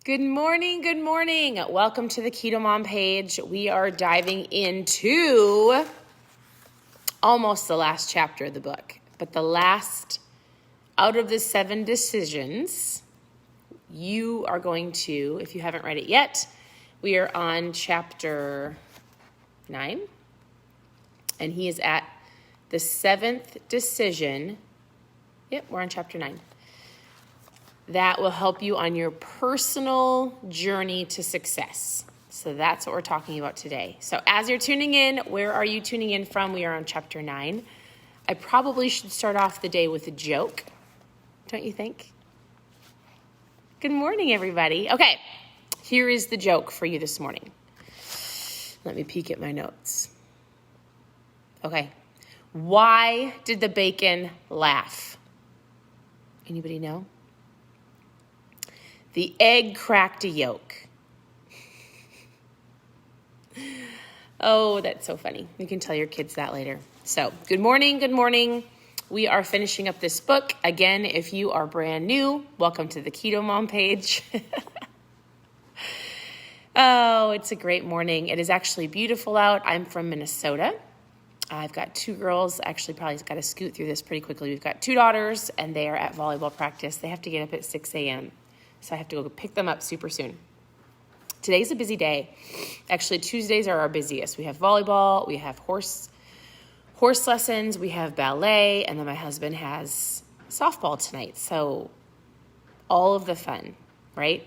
Good morning, good morning. Welcome to the Keto Mom page. We are diving into almost the last chapter of the book, but the last out of the 7 decisions. You are going to, if you haven't read it yet, we are on chapter 9, and he is at the 7th decision. Yep, we're on chapter 9. That will help you on your personal journey to success. So that's what we're talking about today. So as you're tuning in, where are you tuning in from? We are on chapter 9. I probably should start off the day with a joke, don't you think? Good morning, everybody. Okay, here is the joke for you this morning. Let me peek at my notes. Okay, why did the bacon laugh? Anybody know? The egg cracked a yolk. Oh, that's so funny. You can tell your kids that later. So, good morning, good morning. We are finishing up this book. Again, if you are brand new, welcome to the Keto Mom page. Oh, it's a great morning. It is actually beautiful out. I'm from Minnesota. I've got 2 girls. Actually, probably got to scoot through this pretty quickly. We've got 2 daughters, and they are at volleyball practice. They have to get up at 6 a.m., so I have to go pick them up super soon. Today's a busy day. Actually, Tuesdays are our busiest. We have volleyball, we have horse lessons, we have ballet, and then my husband has softball tonight. So all of the fun, right?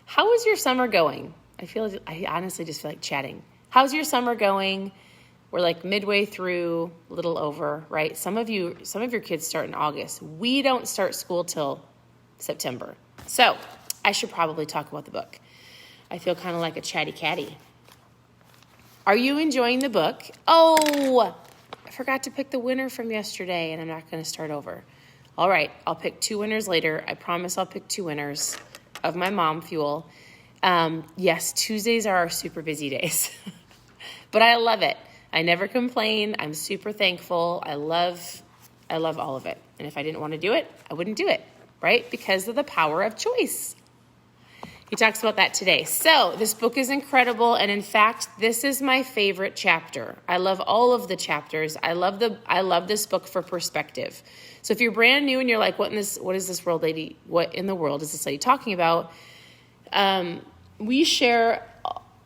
How is your summer going? I honestly just feel like chatting. How's your summer going? We're like midway through, a little over, right? Some of your kids start in August. We don't start school till September. So I should probably talk about the book. I feel kind of like a chatty catty. Are you enjoying the book? Oh, I forgot to pick the winner from yesterday, and I'm not going to start over. All right, I'll pick 2 winners later. I promise I'll pick 2 winners of my mom fuel. Yes, Tuesdays are our super busy days, but I love it. I never complain. I'm super thankful. I love all of it. And if I didn't want to do it, I wouldn't do it. Right? Because of the power of choice. He talks about that today. So this book is incredible. And in fact, this is my favorite chapter. I love all of the chapters. I love this book for perspective. So if you're brand new and you're like, what in the world is this lady talking about? We share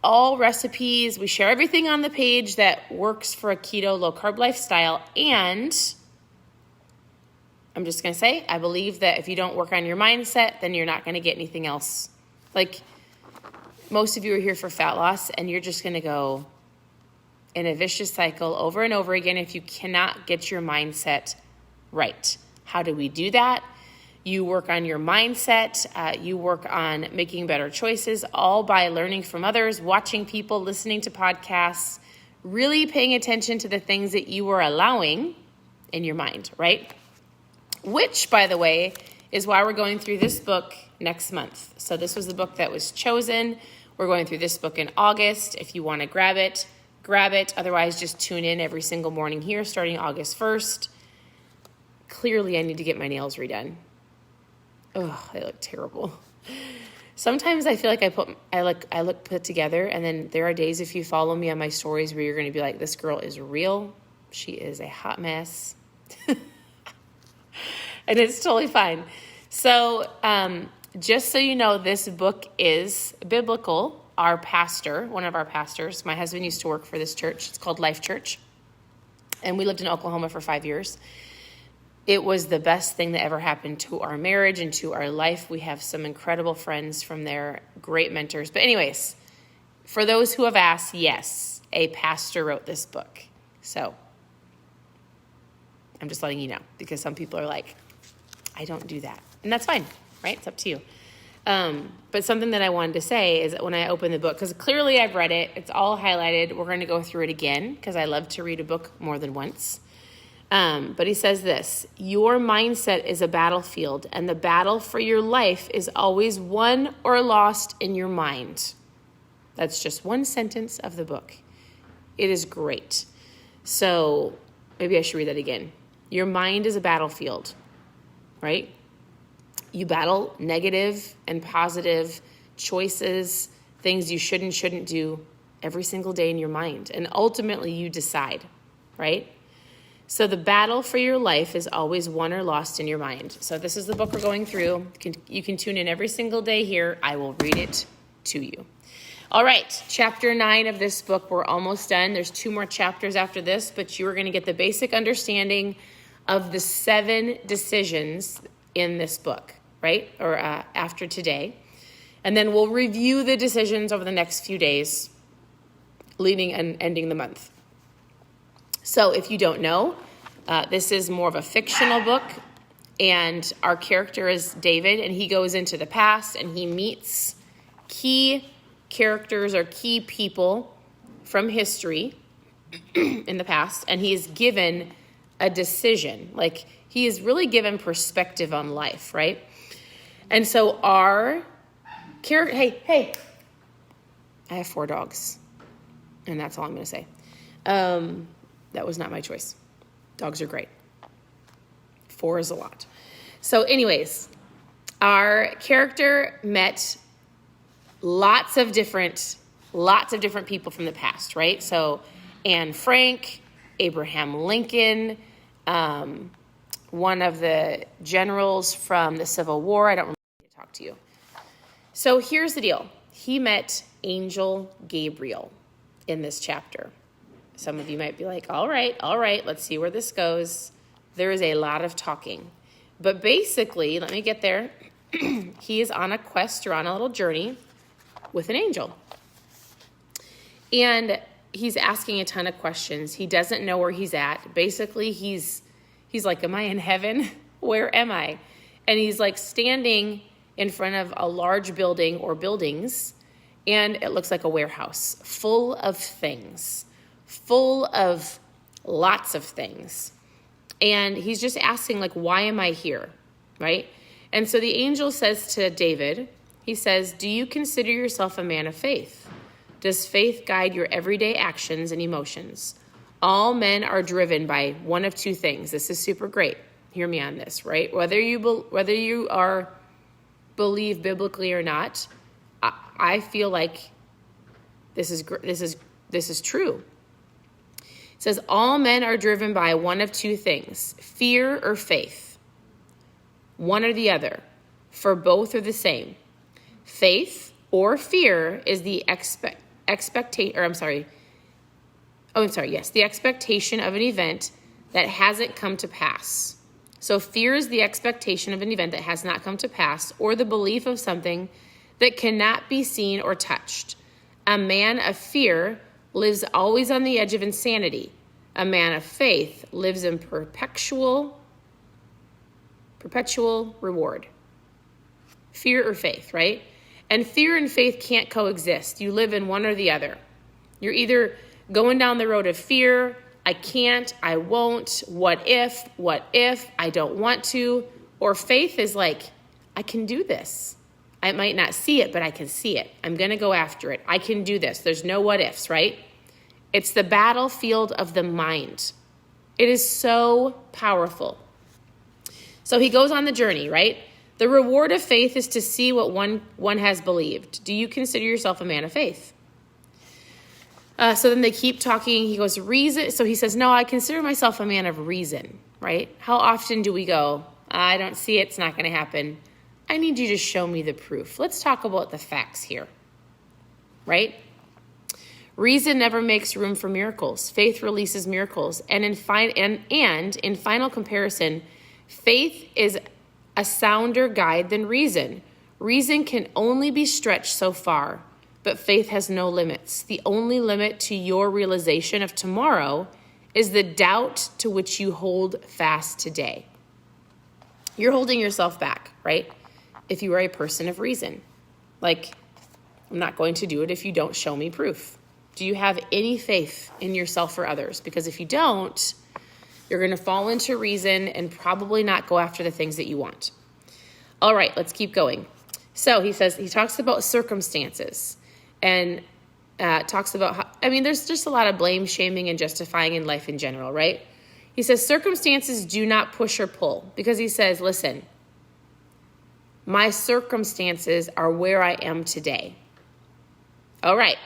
all recipes. We share everything on the page that works for a keto low carb lifestyle. And I'm just going to say, I believe that if you don't work on your mindset, then you're not going to get anything else. Like, most of you are here for fat loss, and you're just going to go in a vicious cycle over and over again if you cannot get your mindset right. How do we do that? You work on your mindset. You work on making better choices, all by learning from others, watching people, listening to podcasts, really paying attention to the things that you are allowing in your mind, right? Which, by the way, is why we're going through this book next month. So this was the book that was chosen. We're going through this book in August. If you want to grab it, grab it. Otherwise, just tune in every single morning here starting August 1st. Clearly, I need to get my nails redone. Oh, they look terrible. Sometimes I feel like I look put together, and then there are days, if you follow me on my stories, where you're going to be like, this girl is real. She is a hot mess. And it's totally fine. So just so you know, this book is biblical. Our pastor, one of our pastors, my husband used to work for this church. It's called Life Church. And we lived in Oklahoma for 5 years. It was the best thing that ever happened to our marriage and to our life. We have some incredible friends from there, great mentors. But anyways, for those who have asked, yes, a pastor wrote this book. So I'm just letting you know, because some people are like, I don't do that. And that's fine, right? It's up to you. But something that I wanted to say is that when I opened the book, because clearly I've read it, it's all highlighted. We're going to go through it again because I love to read a book more than once. But he says this: your mindset is a battlefield, and the battle for your life is always won or lost in your mind. That's just one sentence of the book. It is great. So maybe I should read that again. Your mind is a battlefield, right? You battle negative and positive choices, things you should and shouldn't do every single day in your mind. And ultimately you decide, right? So the battle for your life is always won or lost in your mind. So this is the book we're going through. You can tune in every single day here. I will read it to you. All right, chapter 9 of this book, we're almost done. There's 2 more chapters after this, but you are going to get the basic understanding of the 7 decisions in this book, right? Or after today. And then we'll review the decisions over the next few days, leading and ending the month. So if you don't know, this is more of a fictional book, and our character is David, and he goes into the past and he meets key characters or key people from history in the past, and he is given a decision. Like, he is really given perspective on life, right? And so our character, hey, I have 4 dogs, and that's all I'm going to say. That was not my choice. Dogs are great. 4 is a lot. So anyways, our character met lots of different people from the past, right? So Anne Frank, Abraham Lincoln, one of the generals from the Civil War. I don't remember to talk to you. So here's the deal. He met Angel Gabriel in this chapter. Some of you might be like, all right, let's see where this goes. There is a lot of talking. But basically, let me get there. He is on a quest or on a little journey with an angel. And he's asking a ton of questions. He doesn't know where he's at. Basically, he's like, am I in heaven? Where am I? And he's like standing in front of a large building or buildings, and it looks like a warehouse full of things, full of lots of things. And he's just asking, like, why am I here, right? And so the angel says to David, he says, do you consider yourself a man of faith? Does faith guide your everyday actions and emotions? All men are driven by one of 2 things. This is super great. Hear me on this, right? Whether you are believe biblically or not, I feel like this is true. It says all men are driven by one of 2 things, fear or faith. One or the other, for both are the same. Faith or fear is the expectation of an event that hasn't come to pass. So fear is the expectation of an event that has not come to pass, or the belief of something that cannot be seen or touched. A man of fear lives always on the edge of insanity. A man of faith lives in perpetual reward. Fear or faith, right? And fear and faith can't coexist. You live in one or the other. You're either going down the road of fear, I can't, I won't, what if, I don't want to, or faith is like, I can do this. I might not see it, but I can see it. I'm going to go after it. I can do this. There's no what ifs, right? It's the battlefield of the mind. It is so powerful. So he goes on the journey, right? The reward of faith is to see what one has believed. Do you consider yourself a man of faith? So then they keep talking. He goes, reason. So he says, no, I consider myself a man of reason, right? How often do we go, I don't see it. It's not going to happen. I need you to show me the proof. Let's talk about the facts here, right? Reason never makes room for miracles. Faith releases miracles. And in final comparison, faith is a sounder guide than reason. Reason can only be stretched so far, but faith has no limits. The only limit to your realization of tomorrow is the doubt to which you hold fast today. You're holding yourself back, right? If you are a person of reason. Like, I'm not going to do it if you don't show me proof. Do you have any faith in yourself or others? Because if you don't, you're going to fall into reason and probably not go after the things that you want. All right, let's keep going. So he talks about circumstances and talks about how, there's just a lot of blame, shaming, and justifying in life in general, right? He says circumstances do not push or pull because he says, listen, My circumstances are where I am today. All right.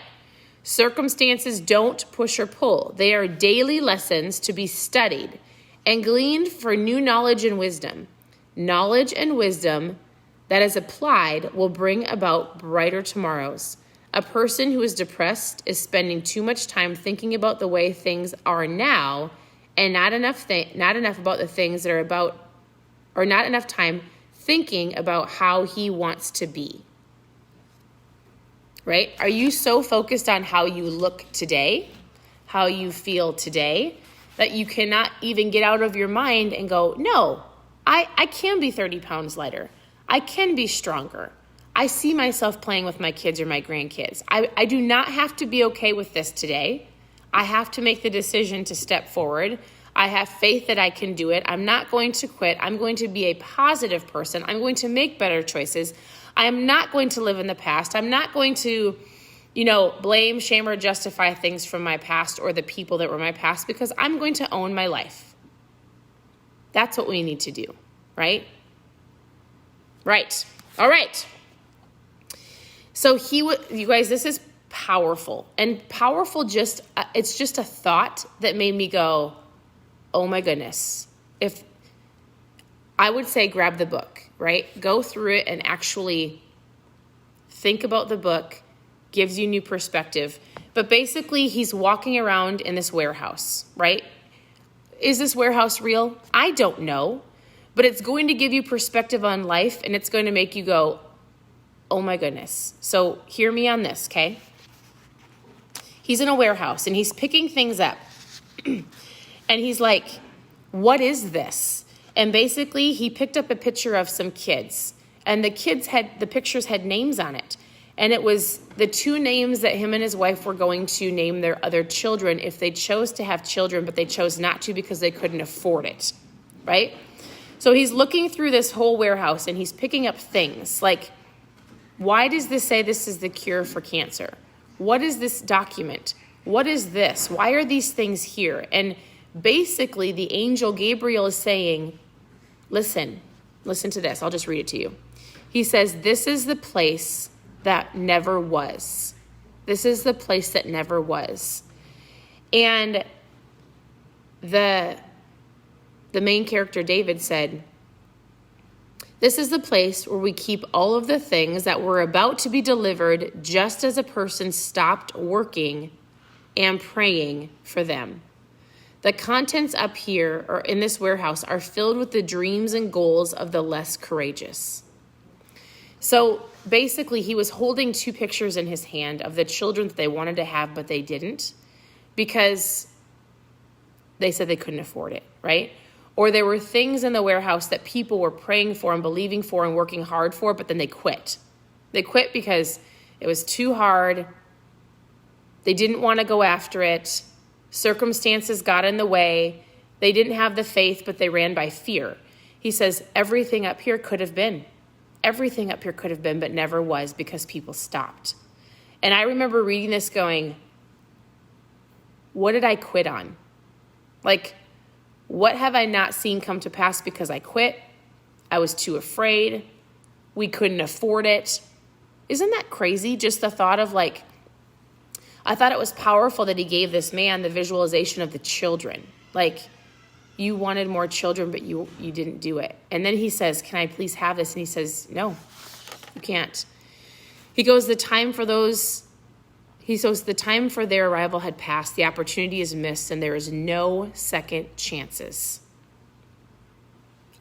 Circumstances don't push or pull. They are daily lessons to be studied and gleaned for new knowledge and wisdom. Knowledge and wisdom that is applied will bring about brighter tomorrows. A person who is depressed is spending too much time thinking about the way things are now and not enough about the things that are about, or not enough time thinking about how he wants to be. Right? Are you so focused on how you look today, how you feel today, that you cannot even get out of your mind and go, no, I can be 30 pounds lighter. I can be stronger. I see myself playing with my kids or my grandkids. I do not have to be okay with this today. I have to make the decision to step forward. I have faith that I can do it. I'm not going to quit. I'm going to be a positive person. I'm going to make better choices. I am not going to live in the past. I'm not going to, blame, shame, or justify things from my past or the people that were my past, because I'm going to own my life. That's what we need to do, right? Right. All right. So you guys, this is powerful. And powerful it's just a thought that made me go, oh my goodness. If I would say grab the book, right? Go through it and actually think about the book, gives you new perspective. But basically, he's walking around in this warehouse, right? Is this warehouse real? I don't know. But it's going to give you perspective on life, and it's going to make you go, oh my goodness. So hear me on this, okay? He's in a warehouse, and he's picking things up. And he's like, what is this? And basically, he picked up a picture of some kids. And the pictures had names on it. And it was the two names that him and his wife were going to name their other children if they chose to have children, but they chose not to because they couldn't afford it, right? So he's looking through this whole warehouse, and he's picking up things like, why does this say this is the cure for cancer? What is this document? What is this? Why are these things here? And basically, the angel Gabriel is saying, listen to this. I'll just read it to you. He says, this is the place that never was. This is the place that never was. And the main character, David, said, this is the place where we keep all of the things that were about to be delivered just as a person stopped working and praying for them. The contents up here or in this warehouse are filled with the dreams and goals of the less courageous. So basically, he was holding two pictures in his hand of the children that they wanted to have, but they didn't because they said they couldn't afford it, right? Or there were things in the warehouse that people were praying for and believing for and working hard for, but then they quit. They quit because it was too hard. They didn't want to go after it. Circumstances got in the way. They didn't have the faith, but they ran by fear. He says, everything up here could have been. Everything up here could have been, but never was because people stopped. And I remember reading this going, what did I quit on? Like, what have I not seen come to pass because I quit? I was too afraid. We couldn't afford it. Isn't that crazy? Just the thought of I thought it was powerful that he gave this man the visualization of the children. Like, you wanted more children, but you didn't do it. And then he says, can I please have this? And he says, no, you can't. He goes, the time for their arrival had passed. The opportunity is missed, and there is no second chances.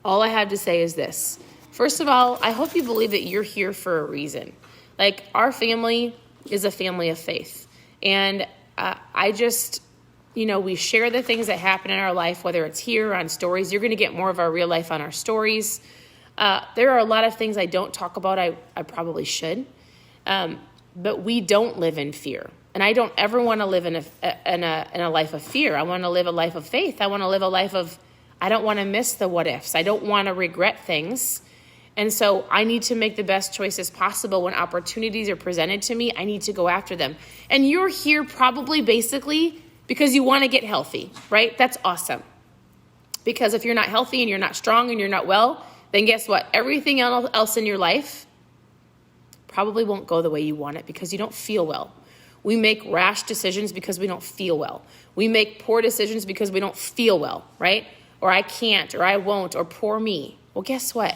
All I have to say is this. First of all, I hope you believe that you're here for a reason. Like, our family is a family of faith. And we share the things that happen in our life, whether it's here or on stories. You're going to get more of our real life on our stories. There are a lot of things I don't talk about. I probably should. But we don't live in fear. And I don't ever want to live in a life of fear. I want to live a life of faith. I want to live a life of, I don't want to miss the what ifs. I don't want to regret things. And so I need to make the best choices possible. When opportunities are presented to me, I need to go after them. And you're here probably basically because you want to get healthy, right? That's awesome. Because if you're not healthy and you're not strong and you're not well, then guess what? Everything else in your life probably won't go the way you want it because you don't feel well. We make rash decisions because we don't feel well. We make poor decisions because we don't feel well, right? Or I can't, or I won't, or poor me. Well, guess what?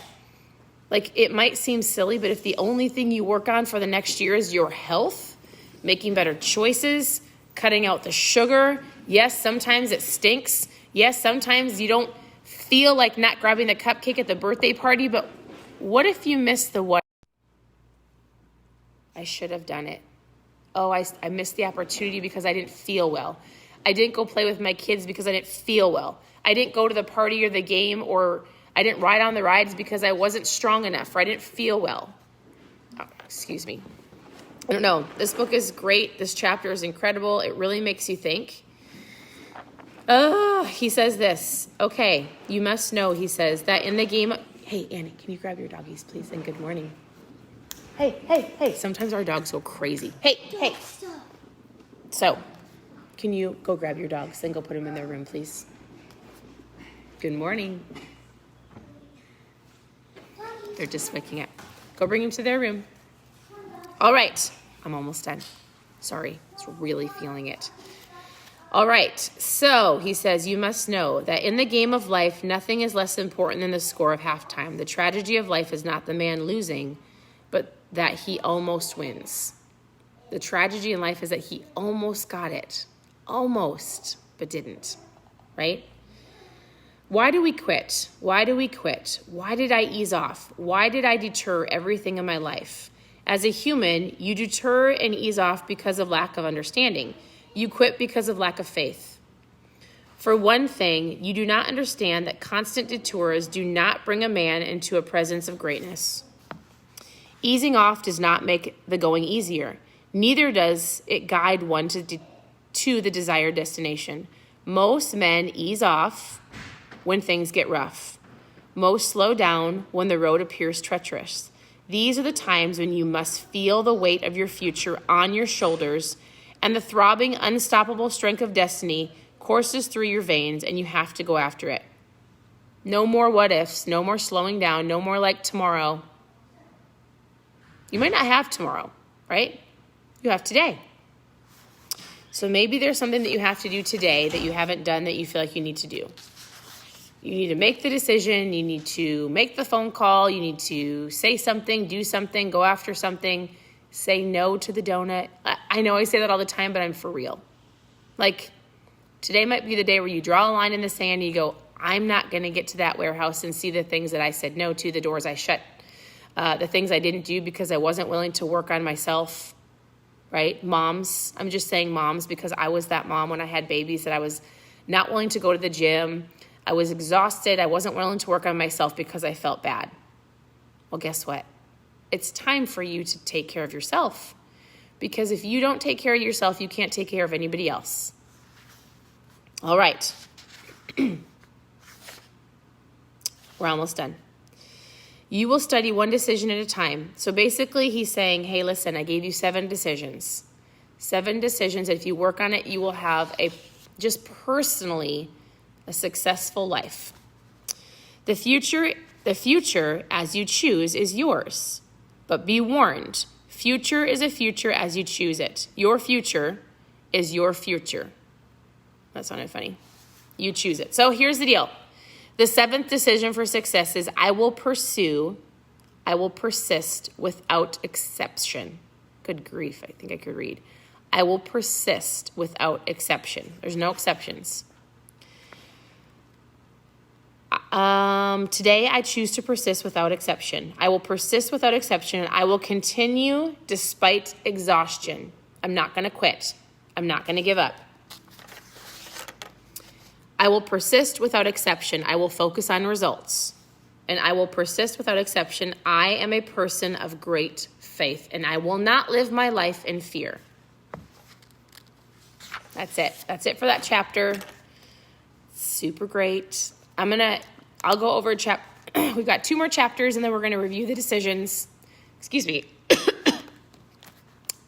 Like, it might seem silly, but if the only thing you work on for the next year is your health, making better choices, cutting out the sugar, yes, sometimes it stinks. Yes, sometimes you don't feel like not grabbing the cupcake at the birthday party, but what if you missed the what? I should have done it. Oh, I missed the opportunity because I didn't feel well. I didn't go play with my kids because I didn't feel well. I didn't go to the party or the game, or I didn't ride on the rides because I wasn't strong enough or I didn't feel well. Oh, excuse me. I don't know. This book is great. This chapter is incredible. It really makes you think. He says this. Okay, you must know, he says, that in the game... Hey, Annie, can you grab your doggies, please? And good morning. Hey. Sometimes our dogs go crazy. Hey. So, can you go grab your dogs and go put them in their room, please? Good morning. They're just waking up. Go bring them to their room. All right. I'm almost done. Sorry. I was really feeling it. All right. So he says, you must know that in the game of life, nothing is less important than the score of halftime. The tragedy of life is not the man losing, but that he almost wins. The tragedy in life is that he almost got it. Almost, but didn't. Right? Why do we quit? Why did I ease off? Why did I deter everything in my life? As a human, you deter and ease off because of lack of understanding. You quit because of lack of faith. For one thing, you do not understand that constant detours do not bring a man into a presence of greatness. Easing off does not make the going easier. Neither does it guide one to the desired destination. Most men ease off when things get rough. Most slow down when the road appears treacherous. These are the times when you must feel the weight of your future on your shoulders, and the throbbing, unstoppable strength of destiny courses through your veins, and you have to go after it. No more what ifs, no more slowing down, no more like tomorrow. You might not have tomorrow, right? You have today. So maybe there's something that you have to do today that you haven't done that you feel like you need to do. You need to make the decision. You need to make the phone call. You need to say something, do something, go after something. Say no to the donut. I know I say that all the time, but I'm for real. Like, today might be the day where you draw a line in the sand and you go, I'm not going to get to that warehouse and see the things that I said no to, the doors I shut, the things I didn't do because I wasn't willing to work on myself, right? Moms, I'm just saying moms because I was that mom when I had babies that I was not willing to go to the gym. I was exhausted. I wasn't willing to work on myself because I felt bad. Well, guess what? It's time for you to take care of yourself. Because if you don't take care of yourself, you can't take care of anybody else. All right. We're almost done. You will study one decision at a time. So basically he's saying, hey, listen, I gave you 7 decisions. 7 decisions. If you work on it, you will have just personally, a successful life. The future, as you choose, is yours. But be warned, future is a future as you choose it. Your future is your future. That sounded funny. You choose it. So here's the deal. The 7th decision for success is I will persist without exception. Good grief, I think I could read. I will persist without exception. There's no exceptions. Today I choose to persist without exception. I will persist without exception. I will continue despite exhaustion. I'm not going to quit. I'm not going to give up. I will persist without exception. I will focus on results. And I will persist without exception. I am a person of great faith, and I will not live my life in fear. That's it. That's it for that chapter. Super great. I'll go over we've got 2 more chapters, and then we're going to review the decisions. Excuse me.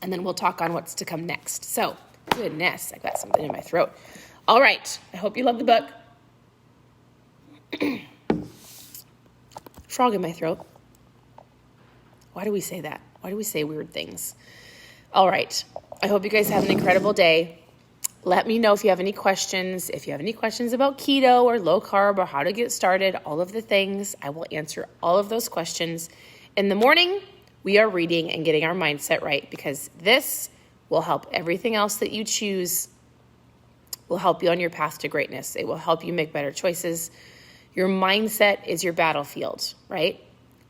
And then we'll talk on what's to come next. So, goodness, I got something in my throat. All right. I hope you love the book. Frog in my throat. Why do we say that? Why do we say weird things? All right. I hope you guys have an incredible day. Let me know if you have any questions. If you have any questions about keto or low carb or how to get started, all of the things, I will answer all of those questions. In the morning, we are reading and getting our mindset right, because this will help everything else that you choose, will help you on your path to greatness. It will help you make better choices. Your mindset is your battlefield, right?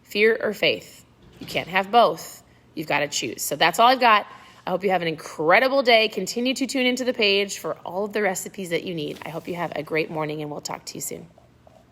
Fear or faith. You can't have both. You've got to choose. So that's all I've got. I hope you have an incredible day. Continue to tune into the page for all of the recipes that you need. I hope you have a great morning, and we'll talk to you soon.